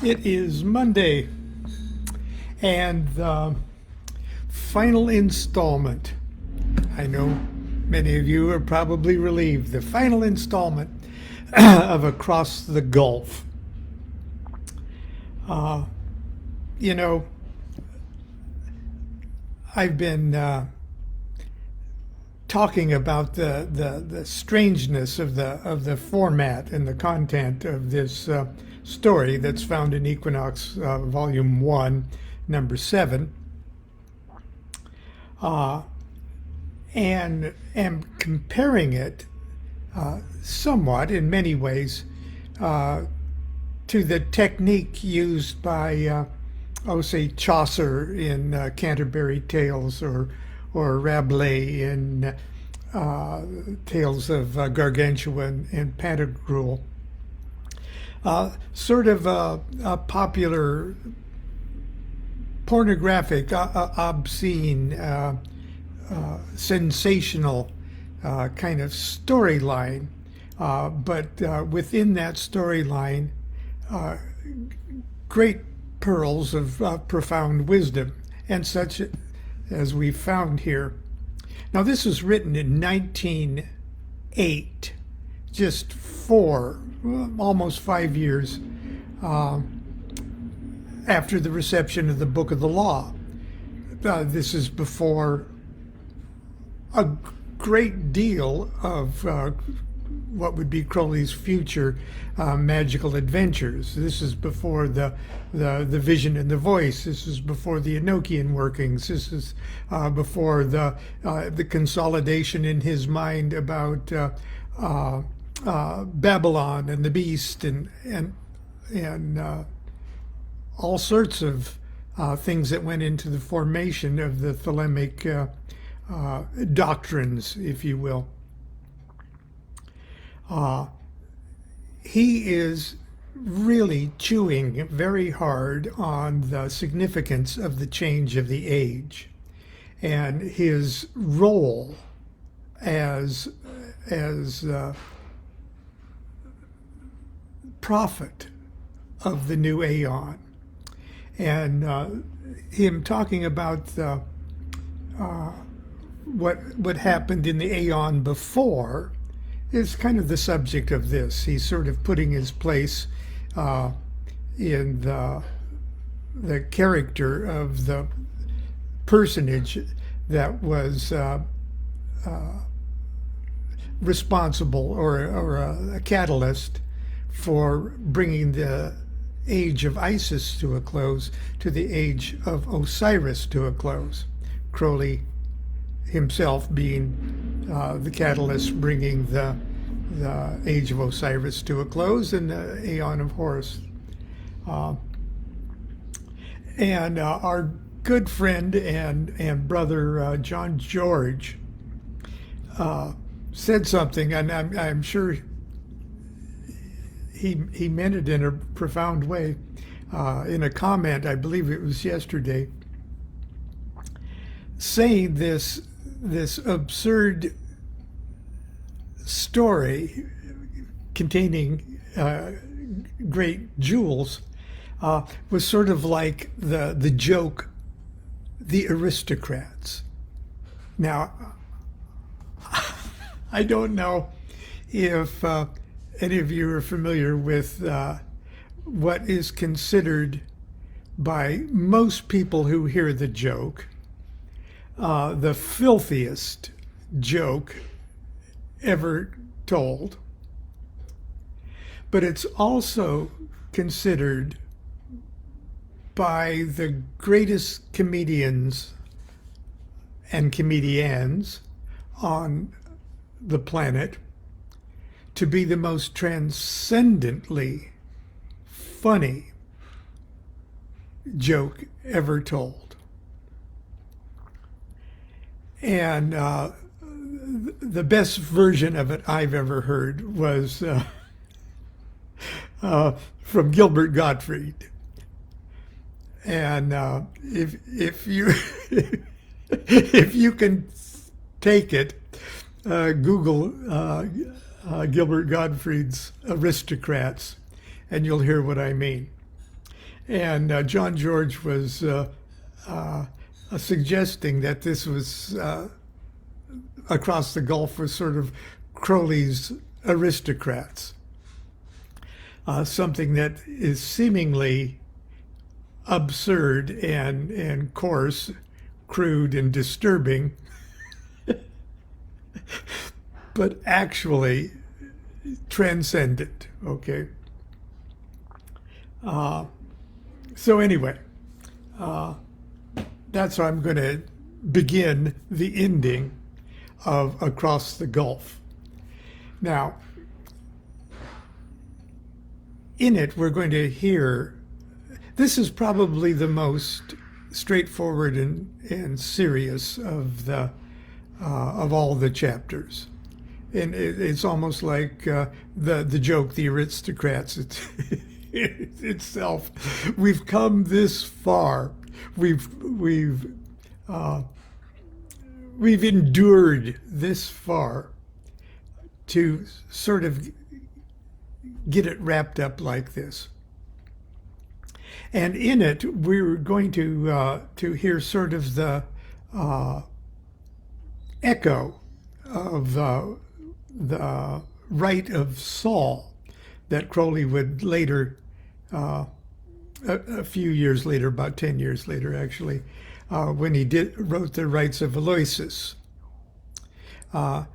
It is Monday, and the final installment. I know many of you are probably relieved. The final installment of Across the Gulf. Uh, you know, I've been talking about the strangeness of the format and the content of this story that's found in Equinox Volume 1, Number 7, and am comparing it somewhat, in many ways, to the technique used by, say, Chaucer in Canterbury Tales, or Rabelais in Tales of Gargantua and Pantagruel. Sort of a popular pornographic, obscene, sensational kind of storyline. But within that storyline, great pearls of profound wisdom, and such as we found here. Now, this was written in 1908, just almost 5 years after the reception of the Book of the Law. This is before a great deal of what would be Crowley's future magical adventures. This is before the vision and the voice. This is before the Enochian workings. This is before the consolidation in his mind about Babylon and the beast and all sorts of things that went into the formation of the Thelemic doctrines, if you will. He is really chewing very hard on the significance of the change of the age and his role as prophet of the new aeon, and him talking about what happened in the aeon before is kind of the subject of this. He's sort of putting his place in the character of the personage that was responsible or a catalyst for bringing the age of Isis to a close, to the age of Osiris to a close. Crowley himself being the catalyst bringing the age of Osiris to a close and the Aeon of Horus. And our good friend and brother John George said something, and I'm sure he meant it in a profound way, in a comment, I believe it was yesterday, saying this absurd story containing great jewels was sort of like the joke, The Aristocrats. Now, I don't know if any of you are familiar with what is considered by most people who hear the joke the filthiest joke ever told. But it's also considered by the greatest comedians and comedians on the planet to be the most transcendently funny joke ever told. And the best version of it I've ever heard was from Gilbert Gottfried. And if you if you can take it, Google Gilbert Gottfried's Aristocrats, and you'll hear what I mean. And John George was suggesting that this was across the Gulf was sort of Crowley's aristocrats, something that is seemingly absurd and coarse, crude, and disturbing, but actually transcendent. Okay. So anyway, that's how I'm going to begin the ending of Across the Gulf. Now, in it, we're going to hear, this is probably the most straightforward and serious of the of all the chapters. And it's almost like the joke, the aristocrats itself. We've come this far. We've endured this far to sort of get it wrapped up like this. And in it, we're going to hear sort of the echo of the rite of Saul that Crowley would later, a few years later, about 10 years later actually, when he wrote the rites of Aloysius. And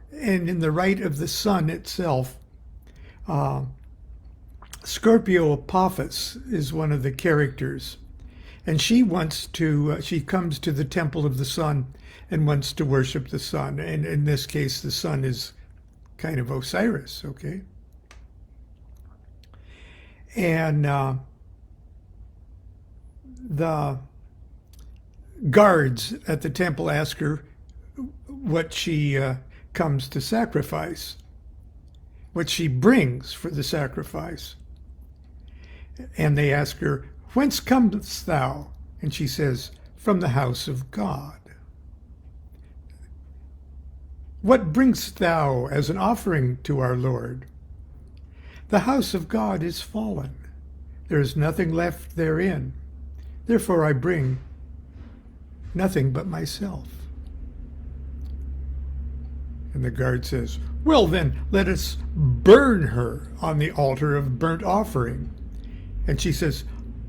in the rite of the sun itself, Scorpio Apophis is one of the characters, and she comes to the temple of the sun and wants to worship the sun. And in this case, the sun is kind of Osiris, okay? And the guards at the temple ask her what she comes to sacrifice, what she brings for the sacrifice. And they ask her, "Whence comest thou?" And she says, "From the house of God." "What bringest thou as an offering to our Lord?" "The house of God is fallen. There is nothing left therein. Therefore I bring nothing but myself." And the guard says, "Well then, let us burn her on the altar of burnt offering." And she says,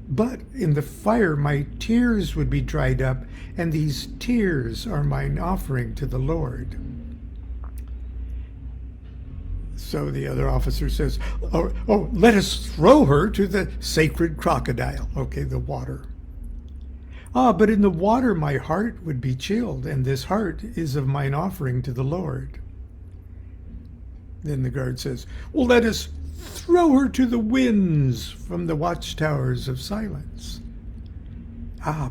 "But in the fire my tears would be dried up, and these tears are mine offering to the Lord." So the other officer says, oh, let us throw her to the sacred crocodile. Okay, the water. But in the water my heart would be chilled, and this heart is of mine offering to the Lord." Then the guard says, "Well, let us throw her to the winds from the watchtowers of silence."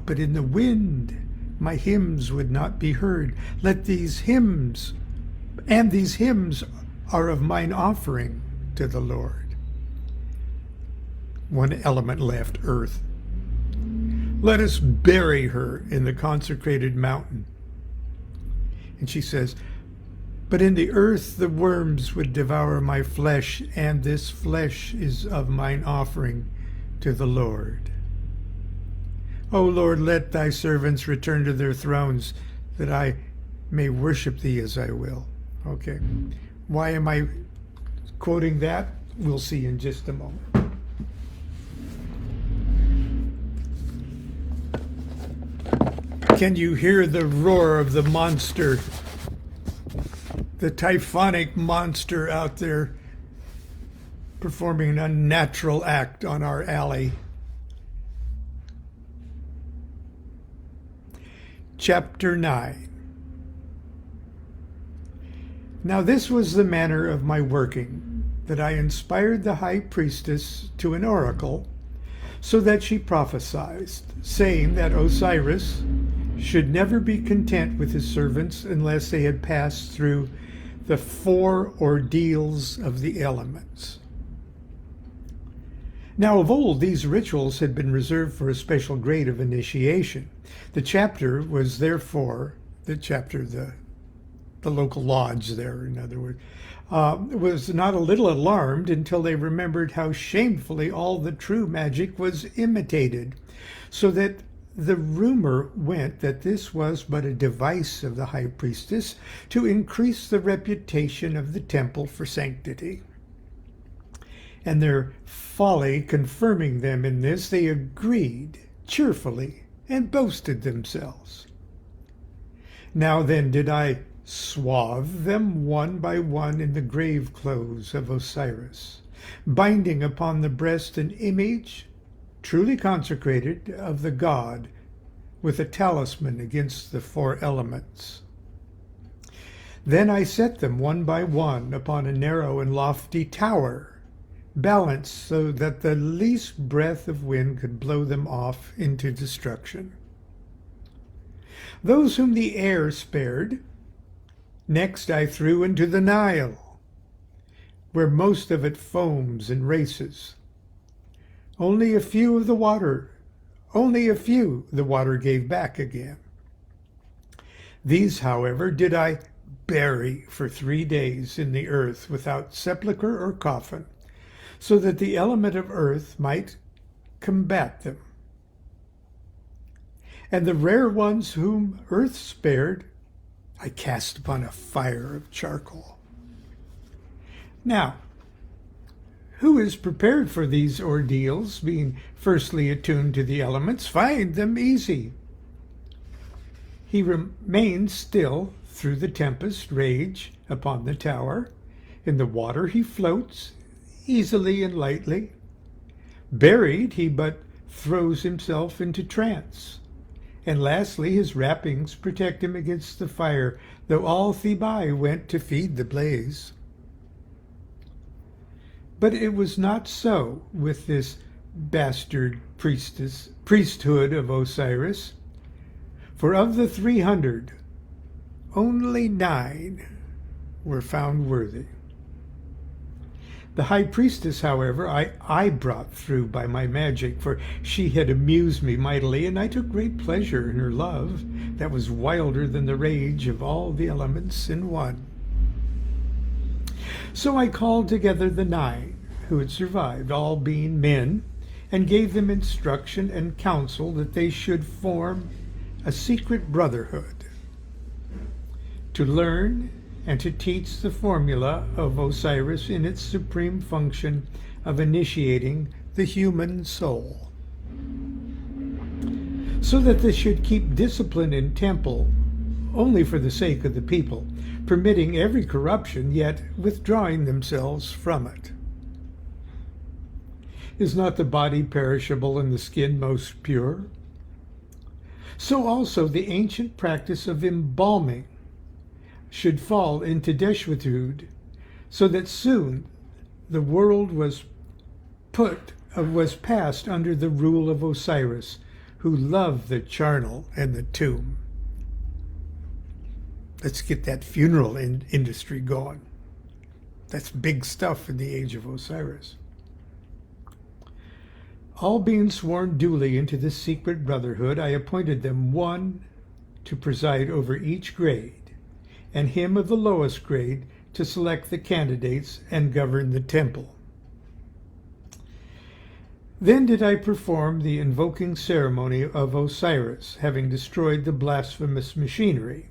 But in the wind my hymns would not be heard. Let these hymns are of mine offering to the Lord. One element left, earth. "Let us bury her in the consecrated mountain." And she says, "But in the earth the worms would devour my flesh, and this flesh is of mine offering to the Lord. O Lord, let thy servants return to their thrones, that I may worship thee as I will." Okay. Why am I quoting that? We'll see in just a moment. Can you hear the roar of the monster, the typhonic monster out there performing an unnatural act on our alley? Chapter 9. Now this was the manner of my working, that I inspired the high priestess to an oracle, so that she prophesied, saying that Osiris should never be content with his servants unless they had passed through the 4 ordeals of the elements. Now of old these rituals had been reserved for a special grade of initiation. The chapter was therefore, the the local lodge there, in other words, was not a little alarmed until they remembered how shamefully all the true magic was imitated, so that the rumor went that this was but a device of the high priestess to increase the reputation of the temple for sanctity. And their folly confirming them in this, they agreed cheerfully and boasted themselves. Now then did I swathe them one by one in the grave clothes of Osiris, binding upon the breast an image truly consecrated of the god, with a talisman against the 4 elements. Then I set them one by one upon a narrow and lofty tower, balanced so that the least breath of wind could blow them off into destruction. Those whom the air spared, next I threw into the Nile, where most of it foams and races. Only a few the water gave back again. These, however, did I bury for 3 days in the earth without sepulchre or coffin, so that the element of earth might combat them. And the rare ones whom earth spared, I cast upon a fire of charcoal. Now, who is prepared for these ordeals, being firstly attuned to the elements, find them easy. He remains still through the tempest rage upon the tower. In the water he floats, easily and lightly. Buried, he but throws himself into trance. And lastly, his wrappings protect him against the fire, though all Thebai went to feed the blaze. But it was not so with this bastard priesthood of Osiris, for of the 300, only 9 were found worthy. The high priestess, however, I brought through by my magic, for she had amused me mightily, and I took great pleasure in her love that was wilder than the rage of all the elements in one. So I called together the 9 who had survived, all being men, and gave them instruction and counsel that they should form a secret brotherhood, to learn and to teach the formula of Osiris in its supreme function of initiating the human soul, so that they should keep discipline in temple only for the sake of the people, permitting every corruption, yet withdrawing themselves from it. Is not the body perishable and the skin most pure? So also the ancient practice of embalming should fall into desuetude, so that soon the world was passed under the rule of Osiris, who loved the charnel and the tomb. Let's get that funeral industry going. That's big stuff in the age of Osiris. All being sworn duly into this secret brotherhood, I appointed them one to preside over each grade, and him of the lowest grade to select the candidates and govern the temple. Then did I perform the invoking ceremony of Osiris, having destroyed the blasphemous machinery.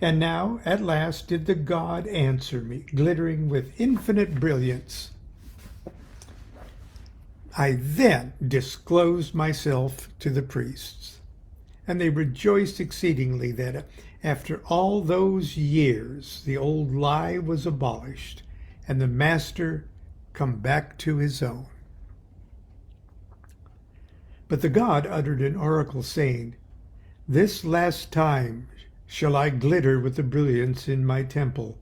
And now, at last, did the god answer me, glittering with infinite brilliance. I then disclosed myself to the priests, and they rejoiced exceedingly that after all those years the old lie was abolished, and the master come back to his own. But the god uttered an oracle, saying, "This last time shall I glitter with the brilliance in my temple,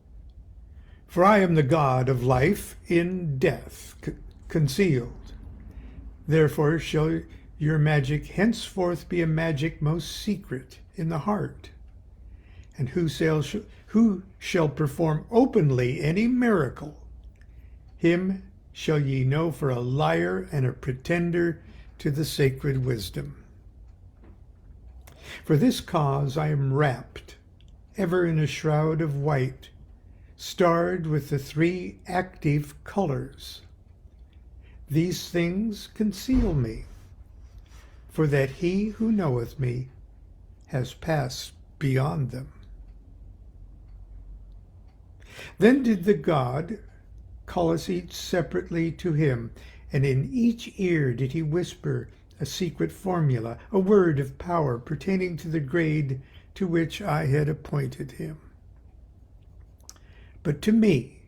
for I am the god of life in death concealed. Therefore shall your magic henceforth be a magic most secret in the heart. And who shall perform openly any miracle, him shall ye know for a liar and a pretender to the sacred wisdom. For this cause I am wrapped ever in a shroud of white, starred with the three active colors. These things conceal me, for that he who knoweth me has passed beyond them. Then did the God call us each separately to him, and in each ear did he whisper a secret formula, a word of power pertaining to the grade to which I had appointed him. But to me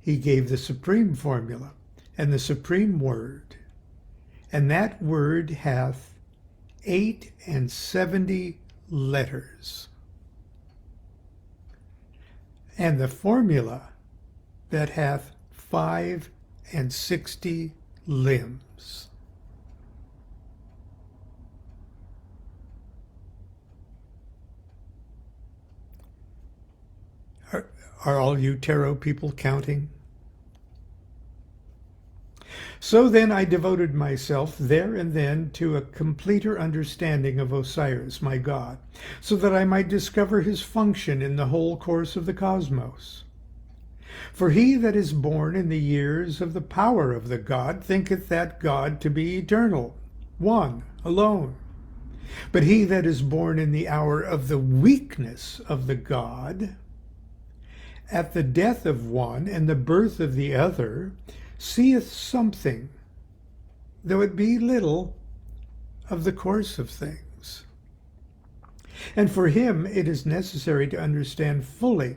he gave the supreme formula and the supreme word, and that word hath 78 letters, and the formula that hath 65 limbs. Are all you tarot people counting? So then I devoted myself there and then to a completer understanding of Osiris, my God, so that I might discover his function in the whole course of the cosmos. For he that is born in the years of the power of the God thinketh that God to be eternal, one, alone. But he that is born in the hour of the weakness of the God, at the death of one and the birth of the other, seeth something, though it be little, of the course of things. And for him it is necessary to understand fully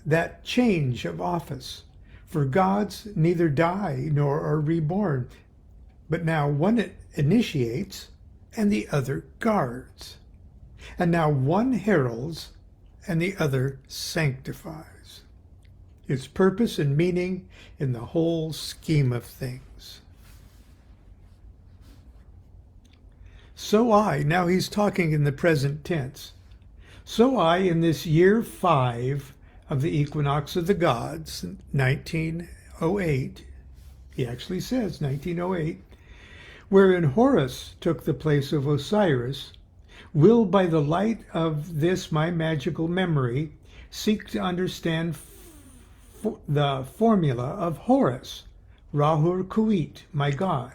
that change of office, for gods neither die nor are reborn, but now one initiates and the other guards, and now one heralds and the other sanctifies. Its purpose and meaning in the whole scheme of things. So I, now he's talking in the present tense, so I in this year 5 of the equinox of the gods, 1908, he actually says 1908, wherein Horus took the place of Osiris, will by the light of this my magical memory seek to understand the formula of Horus, Rahur Kuit, my God,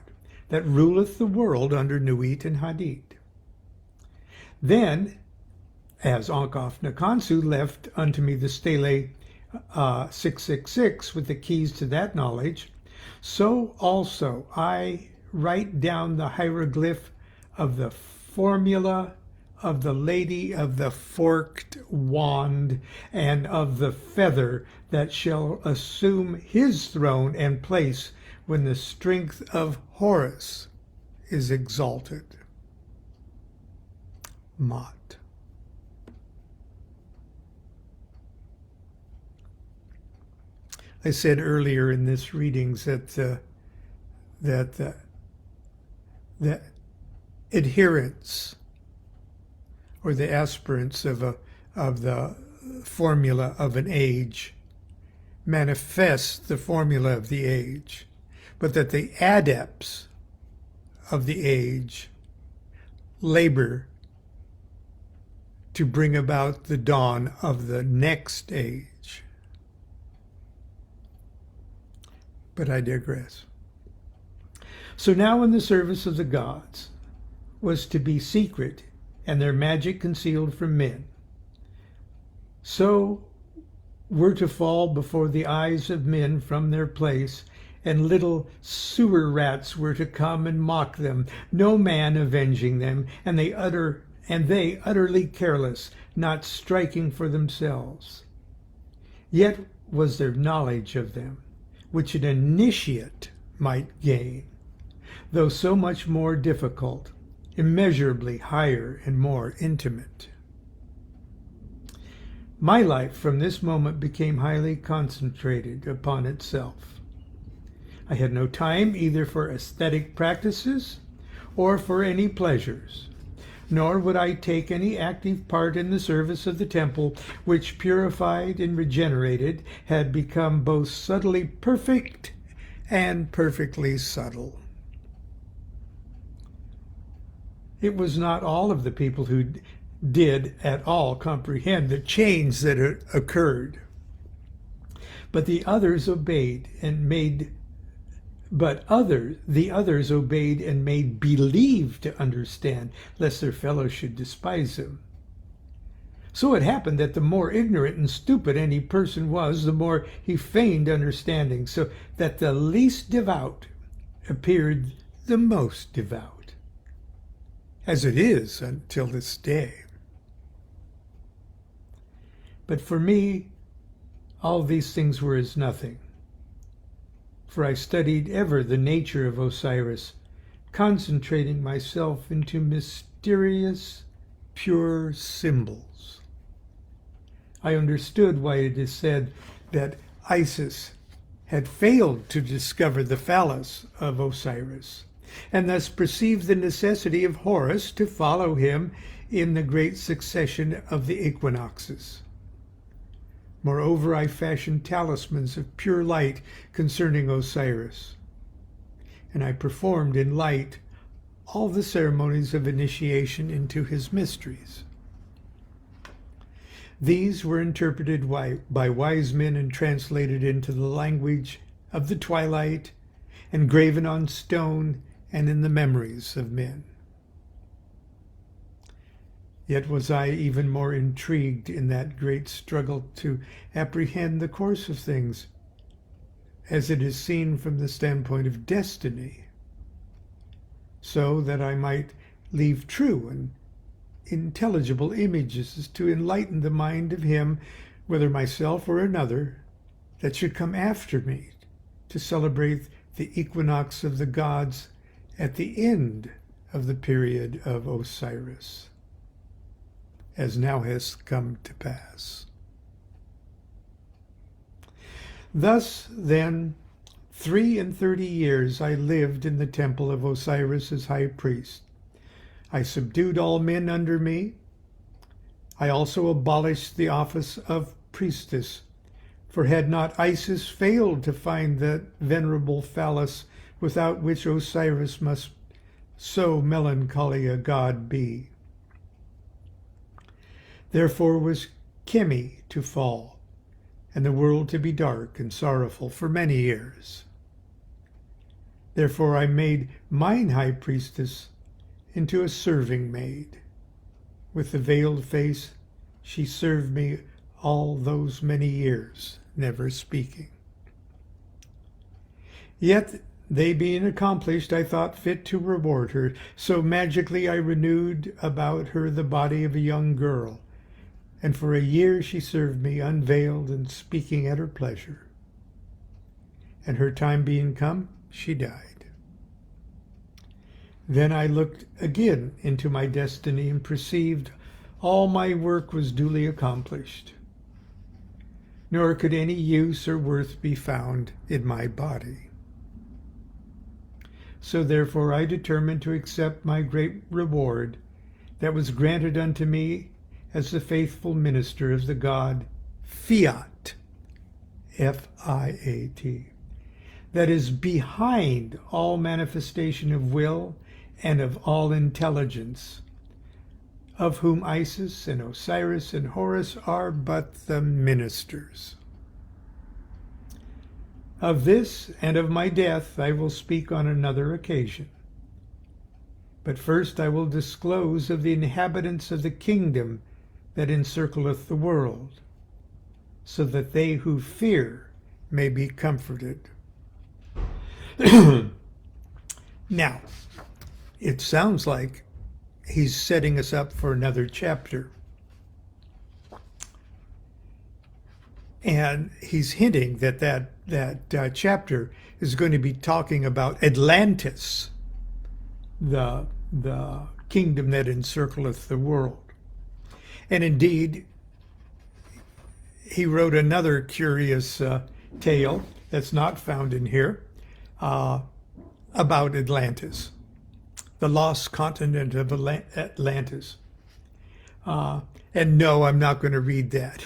that ruleth the world under Nuit and Hadid. Then, as Ankhaf Nakansu left unto me the stele 666 with the keys to that knowledge, so also I write down the hieroglyph of the formula of the Lady of the Forked Wand and of the feather that shall assume his throne and place when the strength of Horus is exalted. Mot. I said earlier in this readings that the adherents or the aspirants of the formula of an age manifest the formula of the age, but that the adepts of the age labor to bring about the dawn of the next age. But I digress. So now in the service of the gods was to be secret and their magic concealed from men. So were to fall before the eyes of men from their place, and little sewer rats were to come and mock them, no man avenging them, and they utterly careless, not striking for themselves. Yet was there knowledge of them, which an initiate might gain, though so much more difficult, immeasurably higher and more intimate. My life from this moment became highly concentrated upon itself. I had no time either for aesthetic practices or for any pleasures, nor would I take any active part in the service of the temple, which, purified and regenerated, had become both subtly perfect and perfectly subtle. It was not all of the people who did at all comprehend the change that had occurred. But the others obeyed and made believe to understand, lest their fellows should despise them. So it happened that the more ignorant and stupid any person was, the more he feigned understanding, so that the least devout appeared the most devout, as it is until this day. But for me, all these things were as nothing, for I studied ever the nature of Osiris, concentrating myself into mysterious, pure symbols. I understood why it is said that Isis had failed to discover the phallus of Osiris, and thus perceived the necessity of Horus to follow him in the great succession of the equinoxes. Moreover, I fashioned talismans of pure light concerning Osiris, and I performed in light all the ceremonies of initiation into his mysteries. These were interpreted by wise men and translated into the language of the twilight, and graven on stone and in the memories of men. Yet was I even more intrigued in that great struggle to apprehend the course of things, as it is seen from the standpoint of destiny, so that I might leave true and intelligible images to enlighten the mind of him, whether myself or another, that should come after me to celebrate the equinox of the gods at the end of the period of Osiris, as now has come to pass. Thus, then, 33 years I lived in the temple of Osiris as high priest. I subdued all men under me. I also abolished the office of priestess, for had not Isis failed to find that venerable phallus without which Osiris must so melancholy a god be? Therefore was Chemi to fall, and the world to be dark and sorrowful for many years. Therefore I made mine high priestess into a serving maid. With the veiled face she served me all those many years, never speaking. Yet, they being accomplished, I thought fit to reward her, so magically I renewed about her the body of a young girl, and for a year she served me, unveiled and speaking at her pleasure. And her time being come, she died. Then I looked again into my destiny and perceived all my work was duly accomplished, nor could any use or worth be found in my body. So therefore I determined to accept my great reward that was granted unto me as the faithful minister of the god Fiat, F-I-A-T, that is behind all manifestation of will and of all intelligence, of whom Isis and Osiris and Horus are but the ministers. Of this and of my death I will speak on another occasion. But first I will disclose of the inhabitants of the kingdom that encircleth the world, so that they who fear may be comforted. Now, it sounds like he's setting us up for another chapter. And he's hinting that chapter is going to be talking about Atlantis, the kingdom that encircleth the world. And indeed, he wrote another curious tale that's not found in here about Atlantis, the lost continent of Atlantis. And no, I'm not going to read that.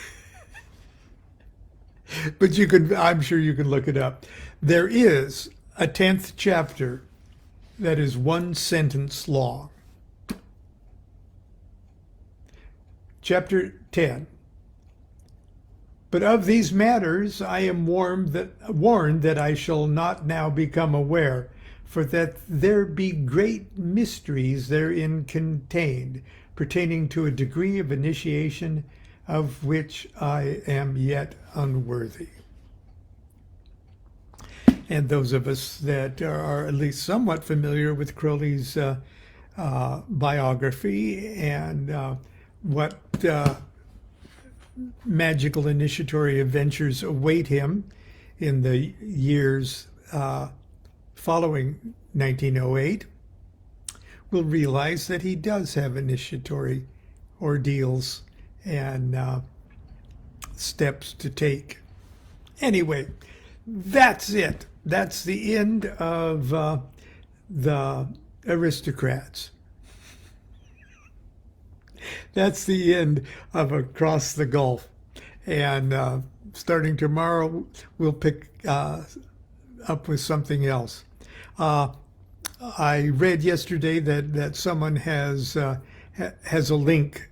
But I'm sure you can look it up. There is a 10th chapter that is one sentence long. Chapter 10. But of these matters I am warned that I shall not now become aware, for that there be great mysteries therein contained, pertaining to a degree of initiation of which I am yet unworthy. And those of us that are at least somewhat familiar with Crowley's biography and what magical initiatory adventures await him in the years following 1908, will realize that he does have initiatory ordeals and steps to take. Anyway, that's it. That's the end of the aristocrats. That's the end of Across the Gulf. And starting tomorrow, we'll pick up with something else. I read yesterday that someone has a link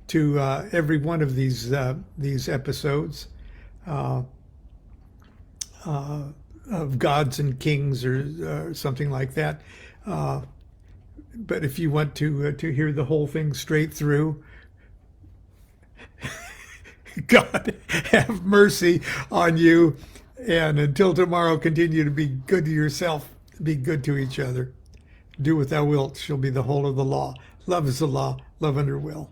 to every one of these episodes of Gods and Kings or something like that. But if you want to hear the whole thing straight through, God have mercy on you. And until tomorrow, continue to be good to yourself, be good to each other. Do what thou wilt shall be the whole of the law. Love is the law, love under will.